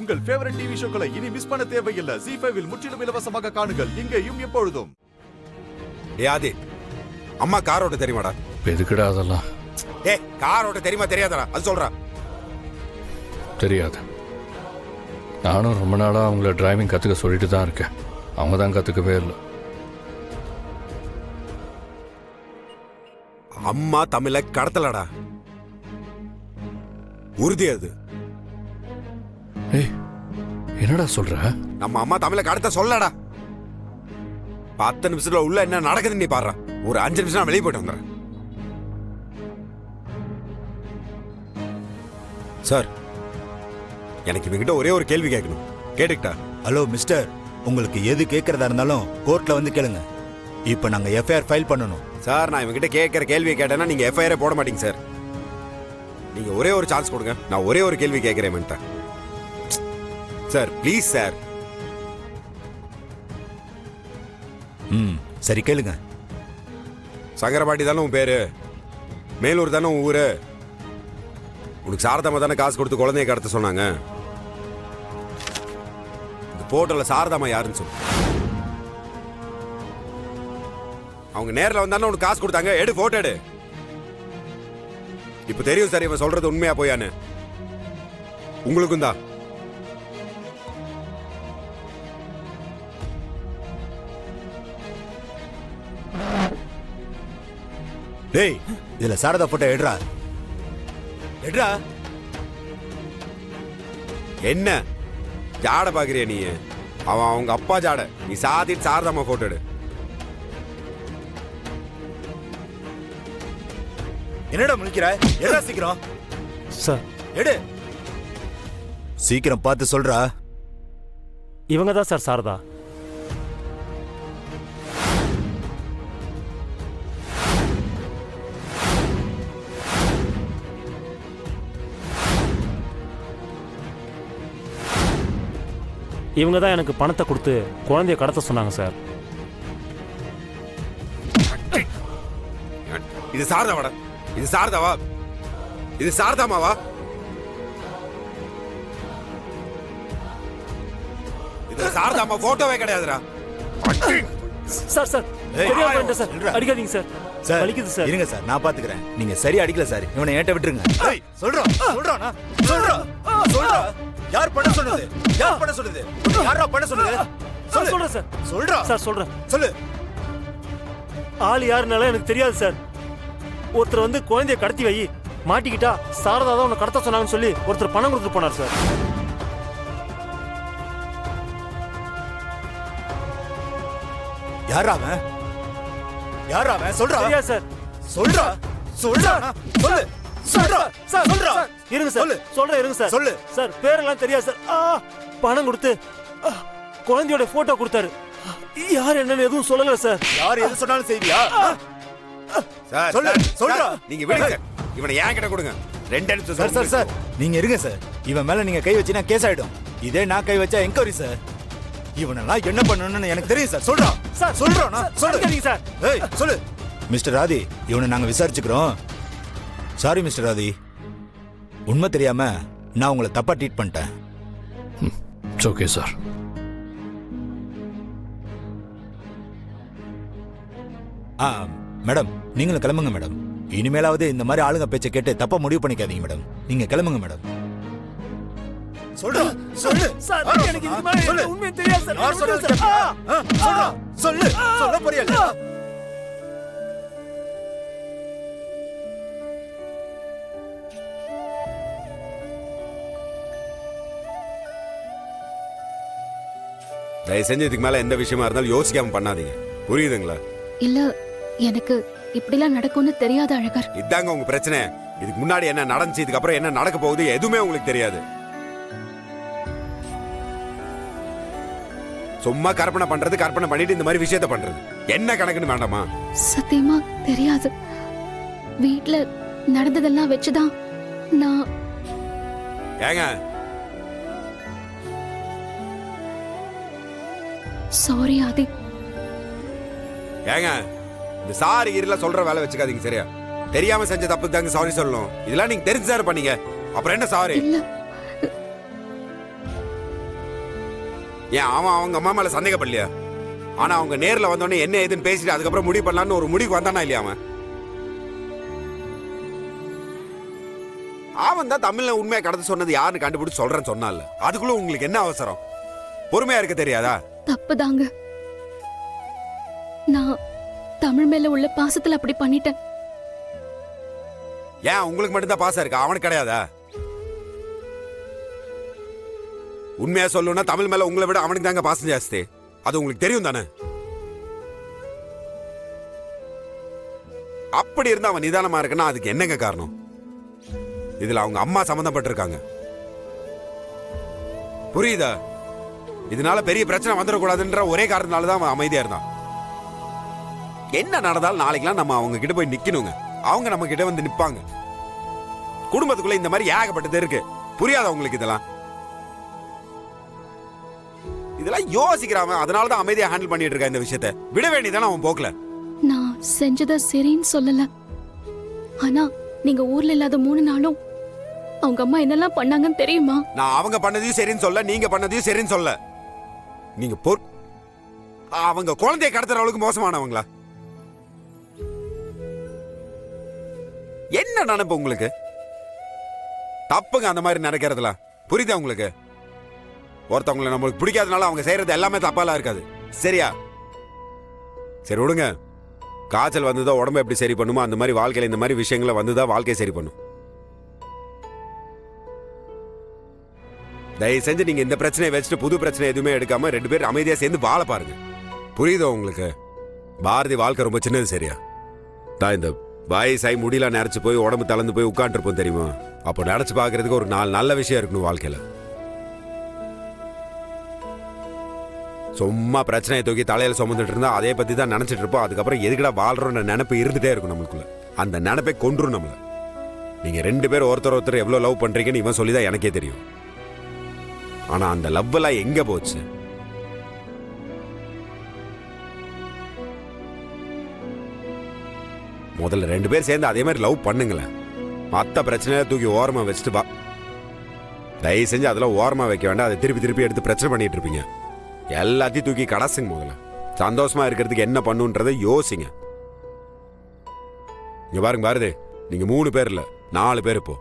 உங்கள் favourite TV ஷோக்களை இனி miss பண்ண தேவையில்லை. ZEE5 இல் முற்றிலும் இலவசமாக காணுங்கள். இங்கேயும் எப்பொழுதும். ஆதி, அம்மா கார் ஓட்ட தெரியுமாடா? எதுக்குடா அதெல்லாம்? கார் ஓட்ட தெரியுமா தெரியாதடா? அது சொல்றா. தெரியாது. நானும் ரொம்ப நாளா அவங்கள டிரைவிங் கத்துக்க சொல்லிட்டு தான் இருக்கேன். அவங்க தான் கத்துக்கவே இல்லை. அம்மா தமிழ கடத்தலடா, உறுதி அது. ஏய், என்னடா சொல்ற? நம்ம அம்மா தமிழ கடத்த சொல்லடா. 10 நிமிஷத்துல உள்ள என்ன நடக்குதுன்னு நீ பாடுற. ஒரு 5 நிமிஷம் நான் வெளியே போயிட்டு வந்துடுறேன். சார், எனக்கு இவங்கிட்ட ஒரே ஒரு கேள்வி கேட்கணும். கேட்டுக்கிட்டா? ஹலோ மிஸ்டர், உங்களுக்கு எது கேட்கறதா இருந்தாலும் கோர்ட்ல வந்து கேளுங்க. இப்ப நாங்க எஃப்ஐஆர் ஃபைல் பண்ணணும். சார், நான் இவங்கிட்ட கேட்கிற கேள்வியை கேட்டேன்னா நீங்க எஃப்ஐஆர் போட மாட்டீங்க சார். நீங்க ஒரே ஒரு சான்ஸ் கொடுங்க. நான் ஒரே ஒரு கேள்வி கேட்கிறேன் சார். Please sir. சரி கேளுங்க. சங்கரபாட்டி தானே உன் பேரு? மேலூர் தானே உன் ஊரு? உனக்கு சாரதாமா தானே காசு கொடுத்து குழந்தைய கடத்த சொன்னாங்க? இந்த போட்டோல சாரதாமா யாருன்னு சொல்லு. அவங்க நேரில் வந்தானே உனக்கு காசு கொடுத்தாங்க. எடு, போட்டோ எடு. இப்ப தெரியும் சார் இவன் சொல்றது உண்மையா போயான்னு. உங்களுக்கும் தான். டேய், இதுல சாரதா போட்டோ எடுறா. எடுறா. என்ன ஜாட பாக்குறிய நீ? அவன் அவங்க அப்பா ஜாட. நீ சாத்திட்டு சாரதாமா போட்டோ எடு. என்னடா முழிக்கிற? எடுறா சீக்கிரம். சார், எடு. சீக்கிரம் பார்த்து சொல்றா. இவங்க தான் சார் சாரதா. இவங்க தான் எனக்கு பணத்தை கொடுத்து குழந்தைய கடத்த சொன்னாங்க சார். இது சாரதாவாடா? இது சாரதாவா? இது சாரதாமாவா? இது சாரதாமா போட்டோவே கிடையாதுடா. சார் சார், தெரியாம பண்ணிட்டேன் சார். அடிக்காதீங்க சார். சார் வலிக்குது சார். இருங்க சார், நான் பாத்துக்கிறேன். நீங்க சரியா அடிக்கல சார். இவனை ஏட்ட விட்டுருங்க. ஏய், சொல்றா. யார் பண்ண சொன்னது? யார் பண்ண சொன்னது? யாரா பண்ண சொன்னது? சார் சொல்றேன் சார். சொல்றா. சார் சொல்றேன். சொல்லு. ஆள் யாருனால எனக்கு தெரியாது சார். ஒருத்தர் வந்து குழந்தைய கடத்தி வை, மாட்டிக்கிட்டா சாரதா தான் உன்னை கடத்த சொன்னாங்கன்னு சொல்லி ஒருத்தர் பணம் கொடுத்துட்டு போனார் சார். யாரா அவன்? யாரா அவன்? சொல்றா. தெரியாது சார். சொல்றா. சொல்றா. சொல்லு. சொல்றா. சார் சொல்றா. இருங்க சார். சொல்றேன், இருங்க சார். சொல்லு. சார், பேரெல்லாம் தெரியாது சார். பணம் கொடுத்து குழந்தையோட போட்டோ கொடுத்தாரு. யார் என்னன்னு எதுவும் சொல்லல சார். யார் எது சொன்னாலும் செய்வியா? சார், சொல்லு. சொல்றா. நீங்க விடுங்க. இவனை ஏன் கிட்ட கொடுங்க. 2 நிமிஷம் சார் சார் சார், நீங்க இருங்க சார். இவன் மேல நீங்க கை வச்சினா கேஸ் ஆயிடும். இதே நான் கை வச்சா என்கொயரி சார். இவனெல்லாம் என்ன பண்ணணும்னு எனக்கு தெரியும் சார். சொல்றா. சார் சொல்றா. சொல்லுங்க சார். ஏய், சொல்லு. மிஸ்டர் ராதி, இவனை நாங்க விசாரிச்சுக்கிறோம். சாரி மிஸ்டர் ராதி, உண்மை தெரியாம நான் உங்களை தப்பா ட்ரீட் பண்ணிட்டேன். It's okay sir. மேடம், நீங்களும் கிளம்புங்க மேடம். இனிமேலாவது இந்த மாதிரி ஆளுங்க பேச்சை கேட்டு தப்பா முடிவு பண்ணிக்காதீங்க மேடம். நீங்க கிளம்புங்க மேடம். சொல்றா. சொல்லு. சார், எனக்கு இந்த மாதிரி உண்மை தெரியாது சார். யார் சொல்றது? சொல்றா. சொல்லு. சொல்ல போறியா? தயவு செஞ்சு இதுக்கு மேல எந்த விஷயமா இருந்தாலும் யோசிக்காம பண்ணாதீங்க. புரியுதுங்களா? இல்ல, எனக்கு இப்படிலாம் நடக்கும்னு தெரியாத அழகர். இதாங்க உங்க பிரச்சனை. இதுக்கு முன்னாடி என்ன நடந்துச்சு, இதுக்கு அப்புறம் என்ன நடக்க போகுது எதுவுமே உங்களுக்கு தெரியாது. சும்மா கற்பனை பண்றது, கற்பனை பண்ணிட்டு இந்த மாதிரி விஷயத்த பண்றது என்ன கணக்குன்னு வேண்டாமா? சத்தியமா தெரியாது. வீட்ல நடந்ததெல்லாம் வச்சுதான் நான். ஏங்க, சாரி ஆதி. ஏங்க, இந்த சாரி இருல சொல்ற வேலை வச்சுக்காதீங்க சரியா? தெரியாம செஞ்ச தப்புக்கு தாங்க சாரி சொல்லணும். இதெல்லாம் நீங்க தெரிஞ்சு சார் பண்ணீங்க, அப்புறம் என்ன சாரி? இல்ல, ஏன் அவன் அவங்க அம்மா மேல சந்தேகப்படலையா? ஆனா அவங்க நேர்ல வந்தோடனே என்ன ஏதுன்னு பேசிட்டு அதுக்கப்புறம் முடிவு பண்ணலான்னு ஒரு முடிவுக்கு வந்தானா இல்லையா அவன்? அவன் தான் தமிழ்ல உண்மையை கடந்து சொன்னது யாருன்னு கண்டுபிடிச்சு சொல்றேன்னு சொன்னால. அதுக்குள்ள உங்களுக்கு என்ன அவசரம்? பொறுமையா இருக்க தெரியாதா? தப்புதாங்க. நான் தமிழ் மேல உள்ள பாசத்துல அப்படி பண்ணிட்டேன். ஏன் உங்களுக்கு மட்டும்தான் பாசம் இருக்கா? அவனுக்கு கிடையாதா? உண்மையா சொல்லணும்னா தமிழ் மேல உங்களை விட அவனுக்கு தாங்க பாசம் ஜாஸ்தி. அது உங்களுக்கு தெரியும் தானே? அப்படி இருந்தா அவன் நிதானமா இருக்குன்னா அதுக்கு என்னங்க காரணம்? இதுல அவங்க அம்மா சம்பந்தப்பட்டிருக்காங்க. புரியுதா? இதனால பெரிய பிரச்சனை வந்துடக்கூடாதுன்ற ஒரே காரணத்தினால தான் அவன் அமைதியா இருந்தான். என்ன நடந்தாலும் நாளைக்கெல்லாம் நம்ம அவங்க கிட்ட போய் நிக்கணுங்க. அவங்க நம்ம கிட்ட வந்து நிப்பாங்க. குடும்பத்துக்குள்ள இந்த மாதிரி ஏகப்பட்டது இருக்கு. புரியாத உங்களுக்கு இதெல்லாம் யோசிக்கிறான். அதனாலதான் அமைதியா ஹேண்டில் பண்ணிட்டு இருக்கா இந்த விஷயத்தை. விட வேண்டியதானே அவன் போக்கல. நான் செஞ்சத சரின்னு சொல்லல. ஆனா நீங்க ஊர்ல இல்லாத 3 நாளும் அவங்க அம்மா என்னெல்லாம் பண்ணாங்கன்னு தெரியுமா? நான் அவங்க பண்ணதையும் சரின்னு சொல்ல, நீங்க பண்ணதையும் சரின்னு சொல்ல. நீங்க அவங்க குழந்தைய கடத்துற அளவுக்கு மோசமானவங்களா? என்ன நினைப்பு உங்களுக்கு? தப்புங்க அந்த மாதிரி நடக்கிறதுல. புரியுதா உங்களுக்கு? ஒருத்தவங்களை நம்மளுக்கு பிடிக்காதனால அவங்க செய்யறது எல்லாமே தப்பாலாம் இருக்காது. சரியா? சரி விடுங்க. காய்ச்சல் வந்துதான் உடம்பு எப்படி சரி பண்ணுமோ அந்த மாதிரி வாழ்க்கையில இந்த மாதிரி விஷயங்களை வந்துதான் வாழ்க்கையை சரி பண்ணும். தயவு செஞ்சு நீங்க இந்த பிரச்சனையை வச்சுட்டு புது பிரச்சனை எதுவுமே எடுக்காம 2 பேரும் அமைதியா சேர்ந்து வாழ பாருங்க. புரியுதோ உங்களுக்கு? பாரதி வாழ்க்கை ரொம்ப சின்னது. சரியா? நான் இந்த வயசாய் முடியலாம் நினைச்சு போய் உடம்பு தளர்ந்து போய் உட்காந்துருப்போம் தெரியுமா? அப்போ நினைச்சு பாக்குறதுக்கு ஒரு 4 நல்ல விஷயம் இருக்கணும் வாழ்க்கையில. சும்மா பிரச்சனையை தூக்கி தலையில சுமந்துட்டு இருந்தா அதே பத்தி தான் நினைச்சிட்டு இருப்போம். அதுக்கப்புறம் எதுக்கடா வாழ்றோம்னு நினைப்பு இருந்துட்டே இருக்கும் நம்மளுக்குள்ள. அந்த நினைப்பை கொன்றும் நம்மள. நீங்க 2 பேரும் ஒருத்தர் எவ்வளவு லவ் பண்றீங்கன்னு இவன் சொல்லிதான் எனக்கே தெரியும். ஆனா அந்த லவ் எல்லாம் எங்க போச்சு? முதல்ல 2 பேர் சேர்ந்து அதே மாதிரி லவ் பண்ணுங்களேன். மற்ற பிரச்சனையை தூக்கி ஓரமா வச்சுட்டு பா. தயவு செஞ்சு அதெல்லாம் ஓரமா வைக்க வேண்டாம். அதை திருப்பி எடுத்து பிரச்சனை பண்ணிட்டு இருப்பீங்க. எல்லாத்தையும் தூக்கி கடைசிங்க. முதல்ல சந்தோஷமா இருக்கிறதுக்கு என்ன பண்ணுன்றதை யோசிங்க. இங்க பாருங்க பாரதி, நீங்க 3 பேர் இல்ல 4 பேர். இப்போ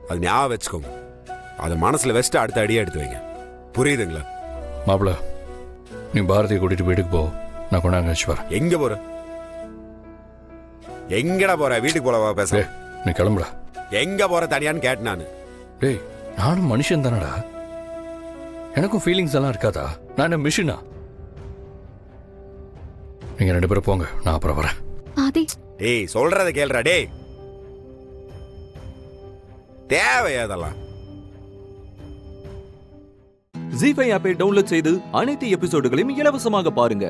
அது ஞாபகம் வச்சுக்கோங்க. அதை மனசுல வச்சுட்டு அடுத்த அடியே எடுத்து வைங்க. புரியுதுங்களா? மாப்பிள்ள, நீ பாரதியை கூட்டிட்டு வீட்டுக்கு போ. நான் கொண்டாங்க கழிச்சு வரேன். எங்க போற? எங்கடா போற? வீட்டுக்கு போலவா பேச? நீ கிளம்புடா. எங்க போற தனியான்னு கேட்டேன் நானு. டேய், நானும் மனுஷன் தானடா. எனக்கும் ஃபீலிங்ஸ் எல்லாம் இருக்காதா? நான் என்ன மிஷினா? நீங்க 2 பேரும் போங்க, நான் அப்புறம் வரேன். ஆதி, டேய் சொல்றத கேளுடா. டேய் தேவையாதெல்லாம். ஜீ5 ஆப்பை டவுன்லோட் செய்து அனைத்து எபிசோடுகளையும் இலவசமாக பாருங்க.